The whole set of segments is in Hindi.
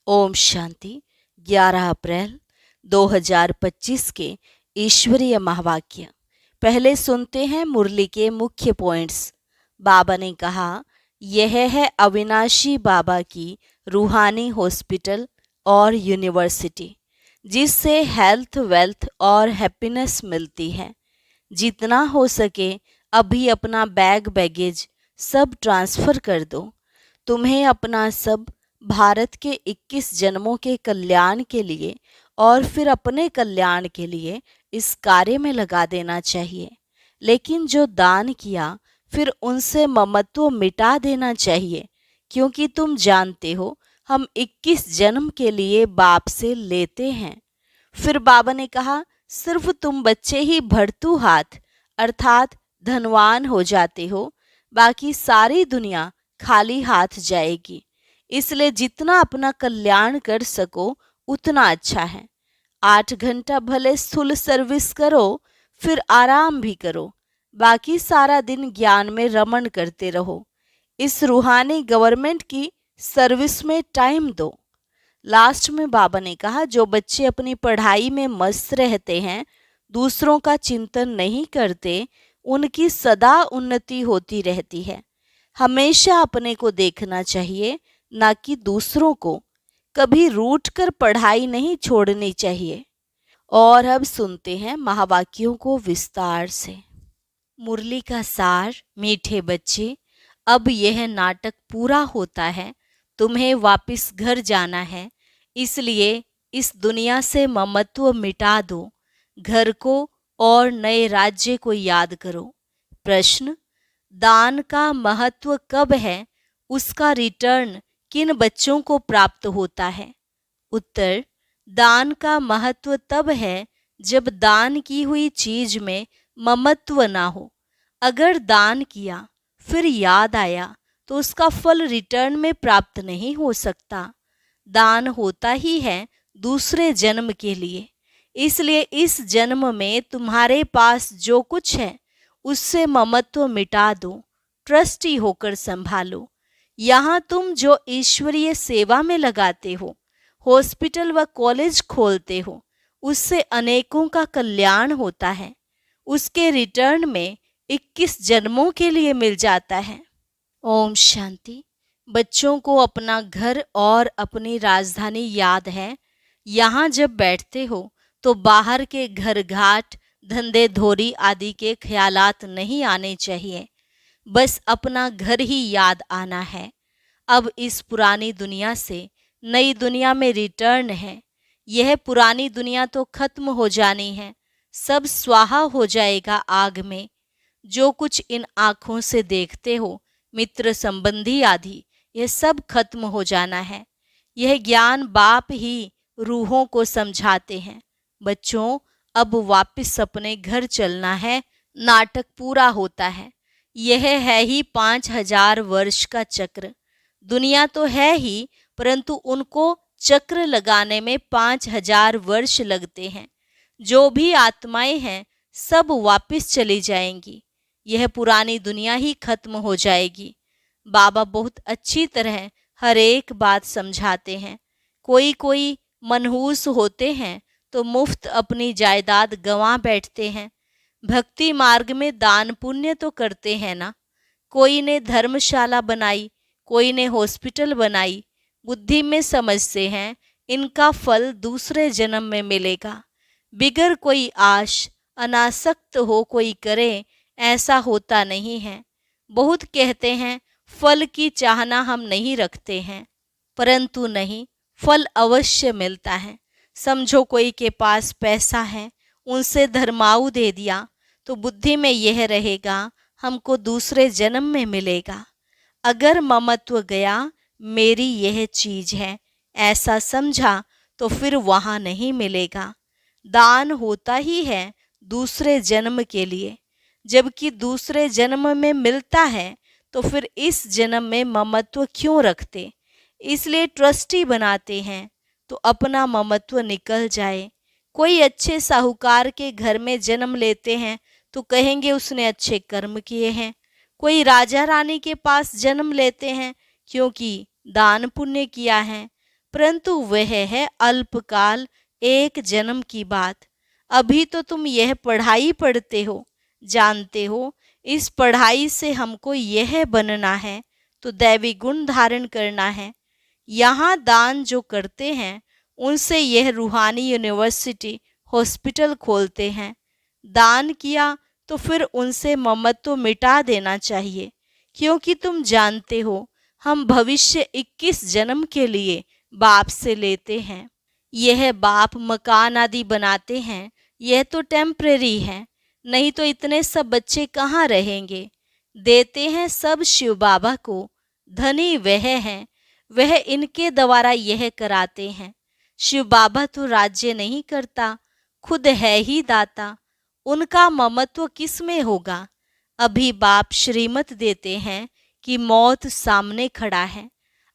ओम शांति। 11 अप्रैल 2025 के ईश्वरीय महावाक्य। पहले सुनते हैं मुरली के मुख्य पॉइंट्स। बाबा ने कहा, यह है अविनाशी बाबा की रूहानी हॉस्पिटल और यूनिवर्सिटी, जिससे हेल्थ, वेल्थ और हैप्पीनेस मिलती है। जितना हो सके अभी अपना बैगेज सब ट्रांसफ़र कर दो। तुम्हें अपना सब भारत के 21 जन्मों के कल्याण के लिए और फिर अपने कल्याण के लिए इस कार्य में लगा देना चाहिए। लेकिन जो दान किया फिर उनसे ममत्व मिटा देना चाहिए, क्योंकि तुम जानते हो हम 21 जन्म के लिए बाप से लेते हैं। फिर बाबा ने कहा, सिर्फ तुम बच्चे ही भरतू हाथ अर्थात धनवान हो जाते हो, बाकी सारी दुनिया खाली हाथ जाएगी। इसलिए जितना अपना कल्याण कर सको उतना अच्छा है। 8 घंटा भले स्थूल सर्विस करो, फिर आराम भी करो, बाकी सारा दिन ज्ञान में रमण करते रहो। इस रूहानी गवर्नमेंट की सर्विस में टाइम दो। लास्ट में बाबा ने कहा, जो बच्चे अपनी पढ़ाई में मस्त रहते हैं, दूसरों का चिंतन नहीं करते, उनकी सदा उन्नति होती रहती है। हमेशा अपने को देखना चाहिए, ना कि दूसरों को। कभी रूठ कर पढ़ाई नहीं छोड़नी चाहिए। और अब सुनते हैं महावाक्यों को विस्तार से। मुरली का सार। मीठे बच्चे, अब यह नाटक पूरा होता है, तुम्हें वापस घर जाना है, इसलिए इस दुनिया से ममत्व मिटा दो, घर को और नए राज्य को याद करो। प्रश्न, दान का महत्व कब है? उसका रिटर्न किन बच्चों को प्राप्त होता है? उत्तर, दान का महत्व तब है जब दान की हुई चीज में ममत्व ना हो। अगर दान किया फिर याद आया तो उसका फल रिटर्न में प्राप्त नहीं हो सकता। दान होता ही है दूसरे जन्म के लिए, इसलिए इस जन्म में तुम्हारे पास जो कुछ है उससे ममत्व मिटा दो, ट्रस्टी होकर संभालो। यहाँ तुम जो ईश्वरीय सेवा में लगाते हो, हॉस्पिटल व कॉलेज खोलते हो, उससे अनेकों का कल्याण होता है। उसके रिटर्न में 21 जन्मों के लिए मिल जाता है। ओम शांति। बच्चों को अपना घर और अपनी राजधानी याद है। यहाँ जब बैठते हो तो बाहर के घर घाट, धंधे धोरी आदि के ख्यालात नहीं आने चाहिए, बस अपना घर ही याद आना है। अब इस पुरानी दुनिया से नई दुनिया में रिटर्न है। यह पुरानी दुनिया तो खत्म हो जानी है, सब स्वाहा हो जाएगा आग में। जो कुछ इन आँखों से देखते हो, मित्र संबंधी आदि, यह सब खत्म हो जाना है। यह ज्ञान बाप ही रूहों को समझाते हैं। बच्चों, अब वापस अपने घर चलना है, नाटक पूरा होता है। यह है ही 5000 वर्ष का चक्र। दुनिया तो है ही, परंतु उनको चक्र लगाने में 5000 वर्ष लगते हैं। जो भी आत्माएं हैं सब वापस चली जाएंगी। यह पुरानी दुनिया ही खत्म हो जाएगी। बाबा बहुत अच्छी तरह हर एक बात समझाते हैं। कोई कोई मनहूस होते हैं तो मुफ्त अपनी जायदाद गंवा बैठते हैं। भक्ति मार्ग में दान पुण्य तो करते हैं ना। कोई ने धर्मशाला बनाई, कोई ने हॉस्पिटल बनाई। बुद्धि में समझते हैं इनका फल दूसरे जन्म में मिलेगा। बिगर कोई आश, अनासक्त हो कोई करे, ऐसा होता नहीं है। बहुत कहते हैं फल की चाहना हम नहीं रखते हैं, परंतु नहीं, फल अवश्य मिलता है। समझो कोई के पास पैसा है, उनसे धर्माऊ दे दिया तो बुद्धि में यह रहेगा हमको दूसरे जन्म में मिलेगा। अगर ममत्व गया, मेरी यह चीज है, ऐसा समझा तो फिर वहाँ नहीं मिलेगा। दान होता ही है दूसरे जन्म के लिए, जबकि दूसरे जन्म में मिलता है तो फिर इस जन्म में ममत्व क्यों रखते? इसलिए ट्रस्टी बनाते हैं तो अपना ममत्व निकल जाए। कोई अच्छे साहूकार के घर में जन्म लेते हैं तो कहेंगे उसने अच्छे कर्म किए हैं। कोई राजा रानी के पास जन्म लेते हैं क्योंकि दान पुण्य किया है, परंतु वह है अल्पकाल, एक जन्म की बात। अभी तो तुम यह पढ़ाई पढ़ते हो, जानते हो इस पढ़ाई से हमको यह बनना है, तो दैवी गुण धारण करना है। यहाँ दान जो करते हैं उनसे यह रूहानी यूनिवर्सिटी हॉस्पिटल खोलते हैं। दान किया तो फिर उनसे ममत्व मिटा देना चाहिए, क्योंकि तुम जानते हो हम भविष्य 21 जन्म के लिए बाप से लेते हैं। यह बाप मकान आदि बनाते हैं, यह तो टेम्परेरी है, नहीं तो इतने सब बच्चे कहाँ रहेंगे। देते हैं सब शिव बाबा को, धनी वह है, वह इनके द्वारा यह कराते हैं। शिव बाबा तो राज्य नहीं करता, खुद है ही दाता, उनका ममत्व किस में होगा। अभी बाप श्रीमत देते हैं कि मौत सामने खड़ा है।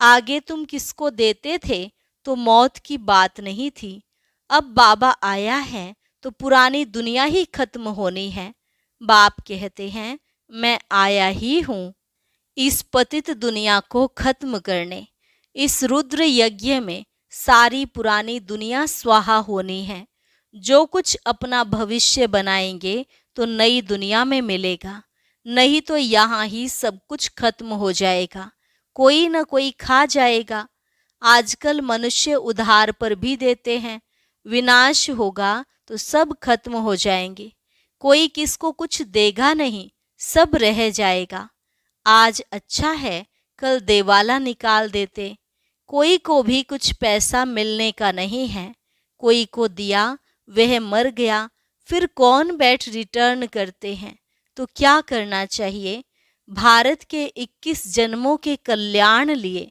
आगे तुम किसको देते थे तो मौत की बात नहीं थी। अब बाबा आया है तो पुरानी दुनिया ही खत्म होनी है। बाप कहते हैं मैं आया ही हूँ इस पतित दुनिया को खत्म करने। इस रुद्र यज्ञ में सारी पुरानी दुनिया स्वाहा होनी है। जो कुछ अपना भविष्य बनाएंगे तो नई दुनिया में मिलेगा, नहीं तो यहाँ ही सब कुछ खत्म हो जाएगा, कोई न कोई खा जाएगा। आजकल मनुष्य उधार पर भी देते हैं, विनाश होगा तो सब खत्म हो जाएंगे, कोई किसको कुछ देगा नहीं, सब रह जाएगा। आज अच्छा है, कल देवाला निकाल देते। कोई को भी कुछ पैसा मिलने का नहीं है, कोई को दिया वह मर गया, फिर कौन बैठ रिटर्न करते हैं। तो क्या करना चाहिए, भारत के 21 जन्मों के कल्याण लिए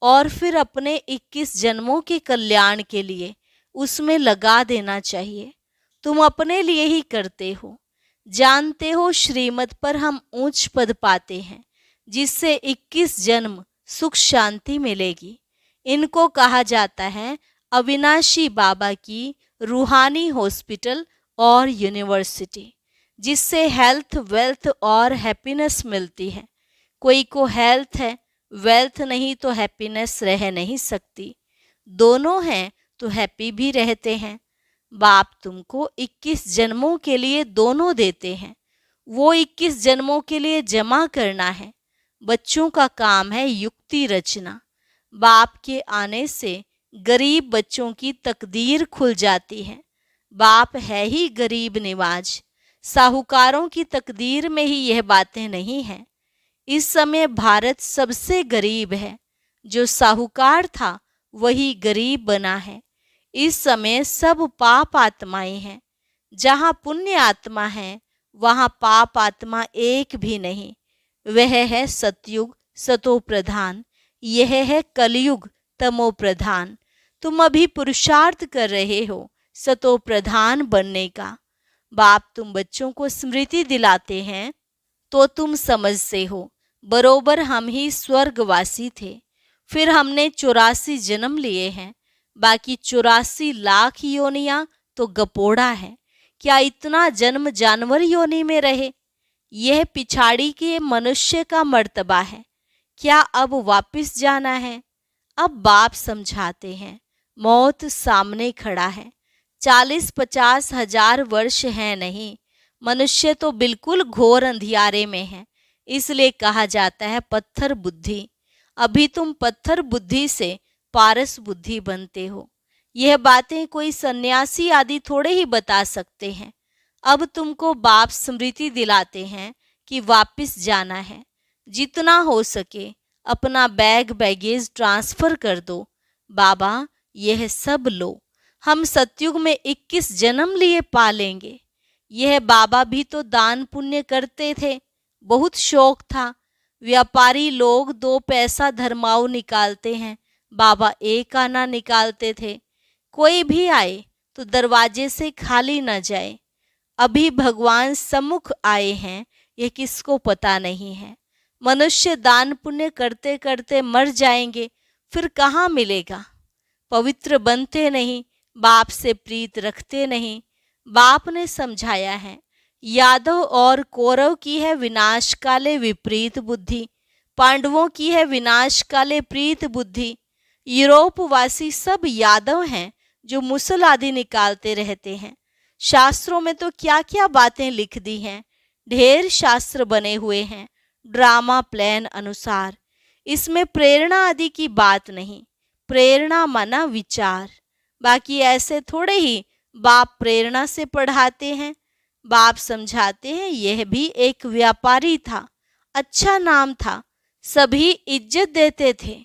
और फिर अपने 21 जन्मों के कल्याण के लिए उसमें लगा देना चाहिए। तुम अपने लिए ही करते हो, जानते हो श्रीमत पर हम ऊंच पद पाते हैं, जिससे 21 जन्म सुख शांति मिलेगी। इनको कहा जाता है अविनाशी बाबा की रूहानी हॉस्पिटल और यूनिवर्सिटी, जिससे हेल्थ, वेल्थ और हैप्पीनेस मिलती है। कोई को हेल्थ है, वेल्थ नहीं तो हैप्पीनेस रह नहीं सकती। दोनों हैं तो हैप्पी भी रहते हैं। बाप तुमको 21 जन्मों के लिए दोनों देते हैं, वो 21 जन्मों के लिए जमा करना है। बच्चों का काम है युक्ति रचना। बाप के आने से गरीब बच्चों की तकदीर खुल जाती है। बाप है ही गरीब निवाज, साहूकारों की तकदीर में ही यह बातें नहीं हैं। इस समय भारत सबसे गरीब है, जो साहूकार था वही गरीब बना है। इस समय सब पाप आत्माएं हैं, जहाँ पुण्य आत्मा है वहाँ पाप आत्मा एक भी नहीं। वह है सतयुग सतो प्रधान, यह है कलयुग तमो प्रधान। तुम अभी पुरुषार्थ कर रहे हो सतो प्रधान बनने का। बाप तुम बच्चों को स्मृति दिलाते हैं तो तुम समझते हो बरोबर हम ही स्वर्गवासी थे, फिर हमने 84 जन्म लिए हैं, बाकी 84 लाख योनियां तो गपोड़ा है। क्या इतना जन्म जानवर योनि में रहे? यह पिछाड़ी के मनुष्य का मर्तबा है। क्या अब वापस जाना है? अब बाप समझाते हैं मौत सामने खड़ा है। 40-50 हजार वर्ष है नहीं, मनुष्य तो बिल्कुल घोर अंधियारे में है। इसलिए कहा जाता है पत्थर बुद्धि। अभी तुम पत्थर बुद्धि से पारस बुद्धि बनते हो। यह बातें कोई सन्यासी आदि थोड़े ही बता सकते हैं। अब तुमको बाप स्मृति दिलाते हैं कि वापस जाना है। जितना हो सके अपना बैग बैगेज ट्रांसफर कर दो। बाबा यह सब लो, हम सतयुग में 21 जन्म लिए पालेंगे। यह बाबा भी तो दान पुण्य करते थे, बहुत शौक था। व्यापारी लोग 2 पैसा धर्माऊ निकालते हैं, बाबा 1 आना निकालते थे। कोई भी आए तो दरवाजे से खाली न जाए। अभी भगवान सम्मुख आए हैं, यह किसको पता नहीं है। मनुष्य दान पुण्य करते करते मर जाएंगे, फिर कहाँ मिलेगा। पवित्र बनते नहीं, बाप से प्रीत रखते नहीं। बाप ने समझाया है यादव और कौरव की है विनाश काले विपरीत बुद्धि, पांडवों की है विनाश काले प्रीत बुद्धि। यूरोप वासी सब यादव हैं जो मुसल आदि निकालते रहते हैं। शास्त्रों में तो क्या क्या बातें लिख दी हैं। ढेर शास्त्र बने हुए हैं ड्रामा प्लान अनुसार। इसमें प्रेरणा आदि की बात नहीं। प्रेरणा माना विचार। बाकी ऐसे थोड़े ही बाप प्रेरणा से पढ़ाते हैं। बाप समझाते हैं यह भी एक व्यापारी था, अच्छा नाम था, सभी इज्जत देते थे।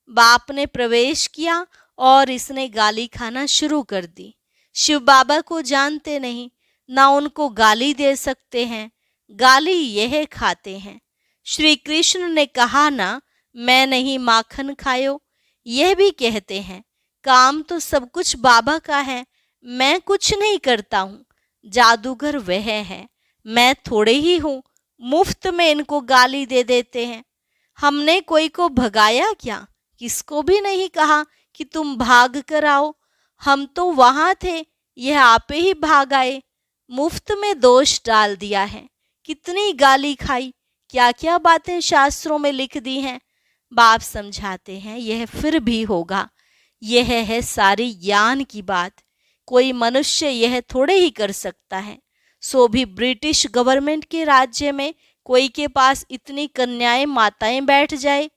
बाप ने प्रवेश किया और इसने गाली खाना शुरू कर दी। शिव बाबा को जानते नहीं, ना उनको गाली दे सकते हैं, गाली यह खाते हैं। श्री कृष्ण ने कहा ना, मैं नहीं माखन खायो, यह भी कहते हैं। काम तो सब कुछ बाबा का है, मैं कुछ नहीं करता हूँ। जादूगर वह है, मैं थोड़े ही हूँ। मुफ्त में इनको गाली दे देते हैं। हमने कोई को भगाया क्या? किसको भी नहीं कहा कि तुम भाग कर आओ। हम तो वहां थे, यह आपे ही भाग आए। मुफ्त में दोष डाल दिया है। कितनी गाली खाई, क्या क्या बातें शास्त्रों में लिख दी हैं। बाप समझाते हैं यह फिर भी होगा। यह है सारी ज्ञान की बात। कोई मनुष्य यह थोड़े ही कर सकता है, सो भी ब्रिटिश गवर्नमेंट के राज्य में कोई के पास इतनी कन्याएं माताएं बैठ जाए,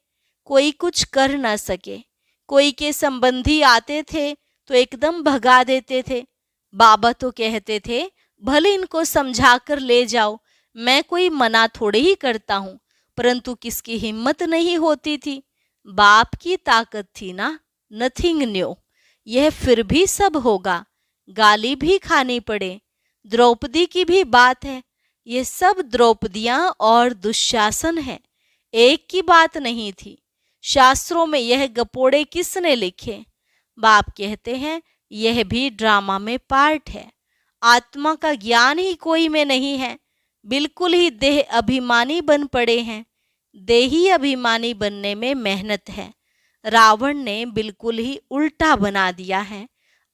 कोई कुछ कर ना सके। कोई के संबंधी आते थे तो एकदम भगा देते थे। बाबा तो कहते थे भले इनको समझा कर ले जाओ, मैं कोई मना थोड़े ही करता हूँ, परंतु किसकी हिम्मत नहीं होती थी। बाप की ताकत थी ना। Nothing new. यह फिर भी सब होगा। गाली भी खानी पड़े। द्रौपदी की भी बात है। ये सब द्रौपदियां और दुशासन है, एक की बात नहीं थी। शास्त्रों में यह गपोड़े किसने लिखे? बाप कहते हैं यह भी ड्रामा में पार्ट है। आत्मा का ज्ञान ही कोई में नहीं है। बिल्कुल ही देह अभिमानी बन पड़े हैं। देही अभिमानी बनने में मेहनत है। रावण ने बिल्कुल ही उल्टा बना दिया है।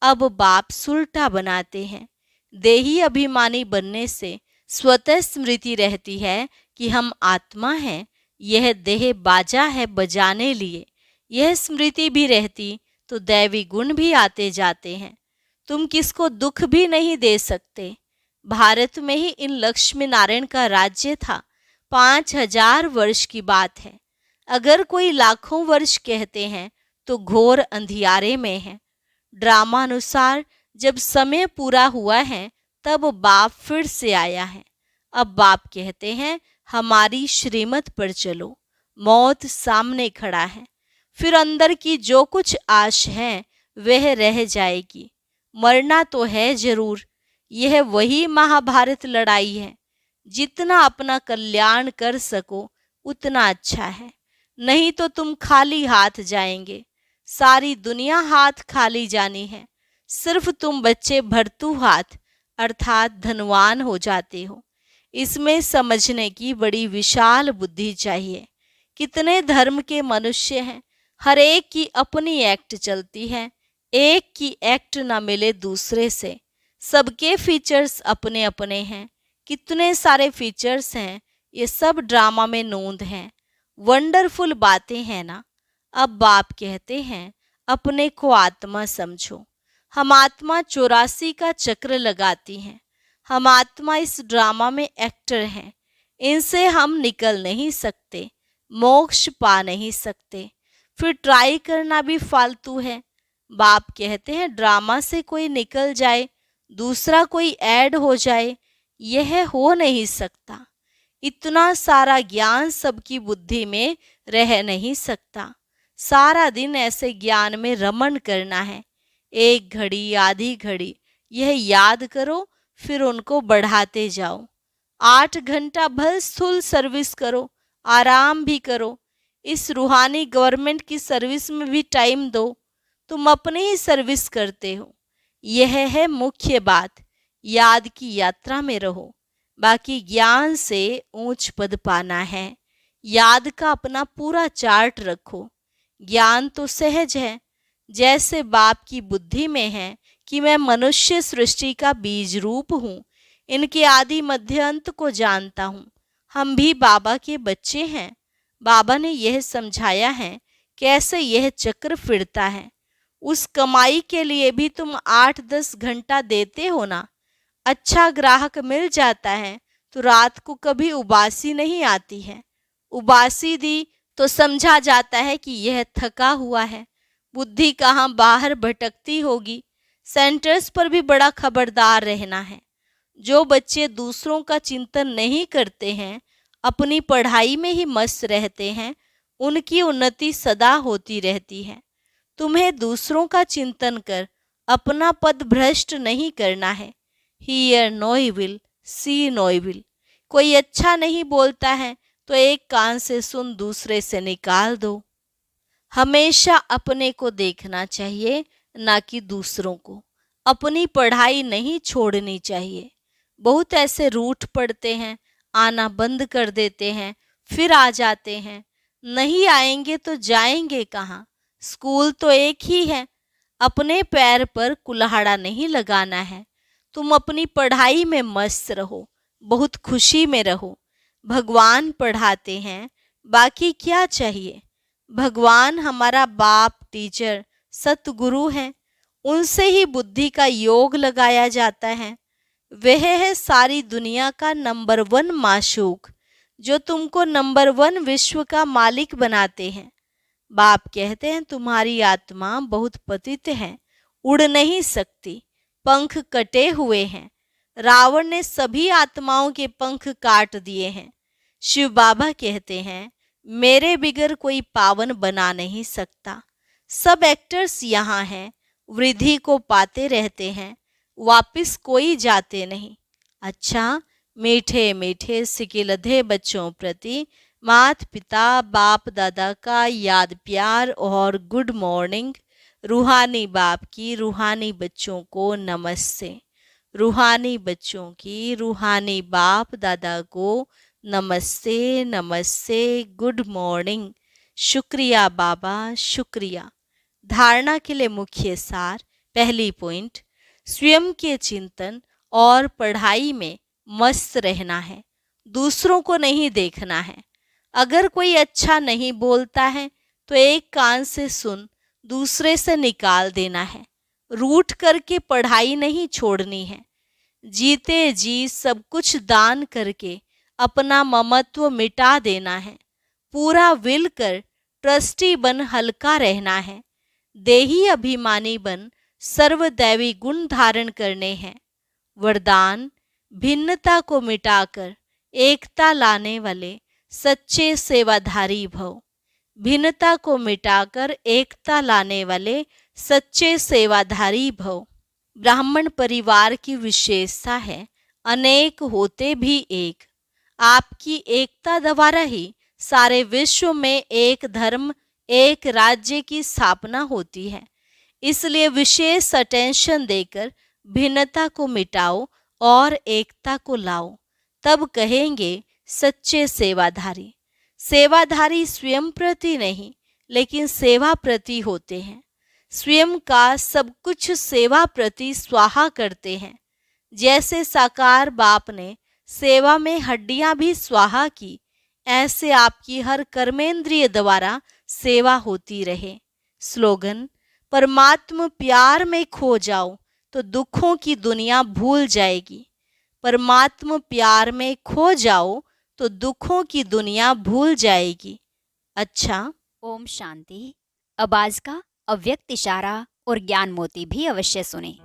अब बाप सुलटा बनाते हैं। देही अभिमानी बनने से स्वतः स्मृति रहती है कि हम आत्मा हैं, यह देह बाजा है बजाने लिए। यह स्मृति भी रहती तो दैवी गुण भी आते जाते हैं। तुम किसको दुख भी नहीं दे सकते। भारत में ही इन लक्ष्मी नारायण का राज्य था। 5000 वर्ष की बात है। अगर कोई लाखों वर्ष कहते हैं तो घोर अंधियारे में है। ड्रामानुसार जब समय पूरा हुआ है तब बाप फिर से आया है। अब बाप कहते हैं हमारी श्रीमत पर चलो। मौत सामने खड़ा है। फिर अंदर की जो कुछ आश है वह रह जाएगी। मरना तो है जरूर। यह वही महाभारत लड़ाई है। जितना अपना कल्याण कर सको उतना अच्छा है, नहीं तो तुम खाली हाथ जाएंगे। सारी दुनिया हाथ खाली जानी है। सिर्फ तुम बच्चे भरतू हाथ अर्थात धनवान हो जाते हो। इसमें समझने की बड़ी विशाल बुद्धि चाहिए। कितने धर्म के मनुष्य हैं, हर एक की अपनी एक्ट चलती है। एक की एक्ट ना मिले दूसरे से। सबके फीचर्स अपने अपने हैं। कितने सारे फीचर्स हैं, ये सब ड्रामा में नोंद हैं। वंडरफुल बातें हैं ना। अब बाप कहते हैं अपने को आत्मा समझो। हम आत्मा 84 का चक्र लगाती हैं। हम आत्मा इस ड्रामा में एक्टर हैं। इनसे हम निकल नहीं सकते, मोक्ष पा नहीं सकते। फिर ट्राई करना भी फालतू है। बाप कहते हैं ड्रामा से कोई निकल जाए, दूसरा कोई ऐड हो जाए, यह हो नहीं सकता। इतना सारा ज्ञान सबकी बुद्धि में रह नहीं सकता। सारा दिन ऐसे ज्ञान में रमण करना है। 1 घड़ी आधी घड़ी यह याद करो, फिर उनको बढ़ाते जाओ। 8 घंटा भर फुल सर्विस करो, आराम भी करो। इस रूहानी गवर्नमेंट की सर्विस में भी टाइम दो। तुम अपनी ही सर्विस करते हो। यह है मुख्य बात। याद की यात्रा में रहो। बाकी ज्ञान से ऊंच पद पाना है। याद का अपना पूरा चार्ट रखो। ज्ञान तो सहज है, जैसे बाप की बुद्धि में है कि मैं मनुष्य सृष्टि का बीज रूप हूँ। इनके आदि मध्य अंत को जानता हूँ। हम भी बाबा के बच्चे हैं। बाबा ने यह समझाया है कैसे यह चक्र फिरता है। उस कमाई के लिए भी तुम 8-10 घंटा देते हो ना। अच्छा ग्राहक मिल जाता है तो रात को कभी उबासी नहीं आती है। उबासी दी तो समझा जाता है कि यह थका हुआ है। बुद्धि कहाँ बाहर भटकती होगी। सेंटर्स पर भी बड़ा खबरदार रहना है। जो बच्चे दूसरों का चिंतन नहीं करते हैं, अपनी पढ़ाई में ही मस्त रहते हैं, उनकी उन्नति सदा होती रहती है। तुम्हें दूसरों का चिंतन कर अपना पद भ्रष्ट नहीं करना है। Hear no evil, see no evil. कोई अच्छा नहीं बोलता है तो एक कान से सुन दूसरे से निकाल दो। हमेशा अपने को देखना चाहिए, ना कि दूसरों को। अपनी पढ़ाई नहीं छोड़नी चाहिए। बहुत ऐसे रूठ पड़ते हैं, आना बंद कर देते हैं, फिर आ जाते हैं। नहीं आएंगे तो जाएंगे कहाँ? स्कूल तो एक ही है। अपने पैर पर कुल्हाड़ा नहीं लगाना है। तुम अपनी पढ़ाई में मस्त रहो, बहुत खुशी में रहो। भगवान पढ़ाते हैं, बाकी क्या चाहिए। भगवान हमारा बाप, टीचर, सतगुरु है। उनसे ही बुद्धि का योग लगाया जाता है। वह है सारी दुनिया का नंबर 1 माशूक, जो तुमको नंबर 1 विश्व का मालिक बनाते हैं। बाप कहते हैं तुम्हारी आत्मा बहुत पतित है, उड़ नहीं सकती, पंख कटे हुए हैं। रावण ने सभी आत्माओं के पंख काट दिए हैं। शिव बाबा कहते हैं मेरे बिगर कोई पावन बना नहीं सकता। सब एक्टर्स यहाँ हैं, वृद्धि को पाते रहते हैं, वापिस कोई जाते नहीं। अच्छा, मीठे मीठे सिकिलधे बच्चों प्रति माता पिता बाप दादा का याद प्यार और गुड मॉर्निंग। रूहानी बाप की रूहानी बच्चों को नमस्ते। रूहानी बच्चों की रूहानी बाप दादा को नमस्ते नमस्ते, गुड मॉर्निंग। शुक्रिया बाबा, शुक्रिया। धारणा के लिए मुख्य सार। पहली पॉइंट, स्वयं के चिंतन और पढ़ाई में मस्त रहना है, दूसरों को नहीं देखना है। अगर कोई अच्छा नहीं बोलता है तो एक कान से सुन, दूसरे से निकाल देना है। रूठ करके पढ़ाई नहीं छोड़नी है। जीते जी सब कुछ दान करके अपना ममत्व मिटा देना है। पूरा विल कर ट्रस्टी बन हल्का रहना है। देही अभिमानी बन सर्वदैवी गुण धारण करने हैं। वरदान, भिन्नता को मिटाकर एकता लाने वाले सच्चे सेवाधारी भव। भिन्नता को मिटाकर एकता लाने वाले सच्चे सेवाधारी भव। ब्राह्मण परिवार की विशेषता है अनेक होते भी एक। आपकी एकता द्वारा ही सारे विश्व में एक धर्म, एक राज्य की स्थापना होती है। इसलिए विशेष अटेंशन देकर भिन्नता को मिटाओ और एकता को लाओ, तब कहेंगे सच्चे सेवाधारी। सेवाधारी स्वयं प्रति नहीं, लेकिन सेवा प्रति होते हैं। स्वयं का सब कुछ सेवा प्रति स्वाहा करते हैं। जैसे साकार बाप ने सेवा में हड्डियां भी स्वाहा की, ऐसे आपकी हर कर्मेंद्रिय द्वारा सेवा होती रहे। स्लोगन, परमात्म प्यार में खो जाओ तो दुखों की दुनिया भूल जाएगी। परमात्म प्यार में खो जाओ तो दुखों की दुनिया भूल जाएगी। अच्छा, ओम शांति। अब आज का अव्यक्त इशारा और ज्ञान मोती भी अवश्य सुने।